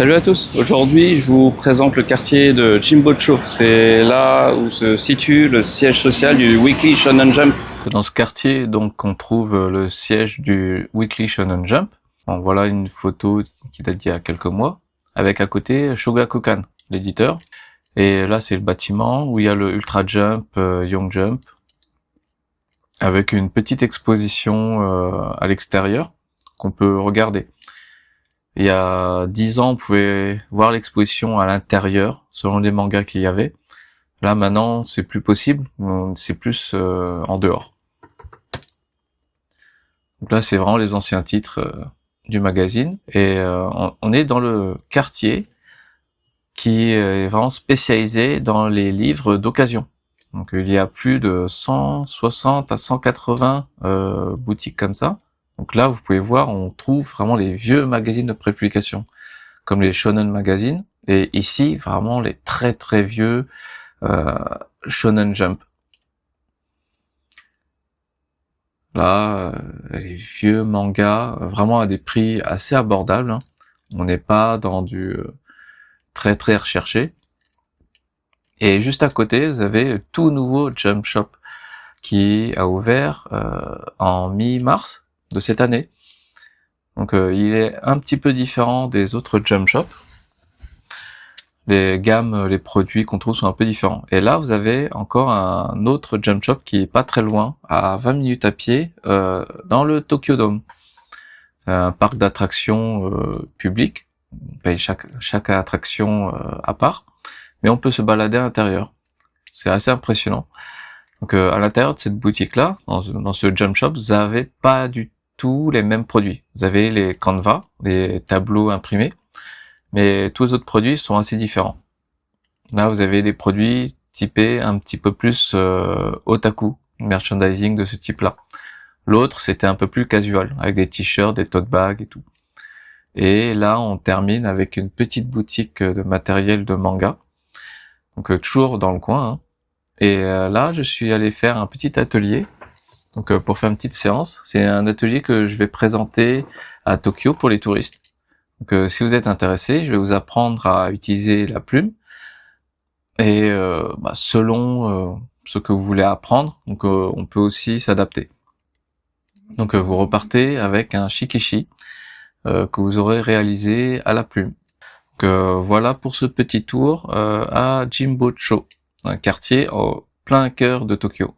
Salut à tous, aujourd'hui je vous présente le quartier de Jimbocho. C'est là où se situe le siège social du Weekly Shonen Jump. Dans ce quartier, donc, on trouve le siège du Weekly Shonen Jump. Bon, voilà une photo qui date d'il y a quelques mois, avec à côté Shogakukan, l'éditeur. Et là c'est le bâtiment où il y a le Ultra Jump, Young Jump, avec une petite exposition à l'extérieur qu'on peut regarder. Il y a 10 ans, on pouvait voir l'exposition à l'intérieur, selon les mangas qu'il y avait. Là, maintenant, c'est plus possible, c'est plus en dehors. Donc là, c'est vraiment les anciens titres du magazine. Et on est dans le quartier qui est vraiment spécialisé dans les livres d'occasion. Donc il y a plus de 160 à 180 boutiques comme ça. Donc là, vous pouvez voir, on trouve vraiment les vieux magazines de prépublication, comme les Shonen Magazine, et ici, vraiment les très très vieux Shonen Jump. Là, les vieux mangas, vraiment à des prix assez abordables. On n'est pas dans du très très recherché. Et juste à côté, vous avez le tout nouveau Jump Shop qui a ouvert en mi-mars de cette année. Donc il est un petit peu différent des autres Jump Shop. Les gammes, les produits qu'on trouve sont un peu différents. Et là, vous avez encore un autre Jump Shop qui est pas très loin, à 20 minutes à pied, dans le Tokyo Dome. C'est un parc d'attractions public. On paye chaque attraction à part, mais on peut se balader à l'intérieur. C'est assez impressionnant. Donc à l'intérieur de cette boutique-là, dans ce Jump Shop, vous avez pas du tout les mêmes produits. Vous avez les canvas, les tableaux imprimés, mais tous les autres produits sont assez différents. Là, vous avez des produits typés un petit peu plus otaku, merchandising de ce type-là. L'autre, c'était un peu plus casual, avec des t-shirts, des tote bags et tout. Et là, on termine avec une petite boutique de matériel de manga. Donc toujours dans le coin, hein. Et là, je suis allé faire un petit atelier, donc pour faire une petite séance. C'est un atelier que je vais présenter à Tokyo pour les touristes. Donc si vous êtes intéressé, je vais vous apprendre à utiliser la plume. Et selon ce que vous voulez apprendre, donc on peut aussi s'adapter. Donc vous repartez avec un shikishi que vous aurez réalisé à la plume. Donc voilà pour ce petit tour à Jimbocho, un quartier au plein cœur de Tokyo.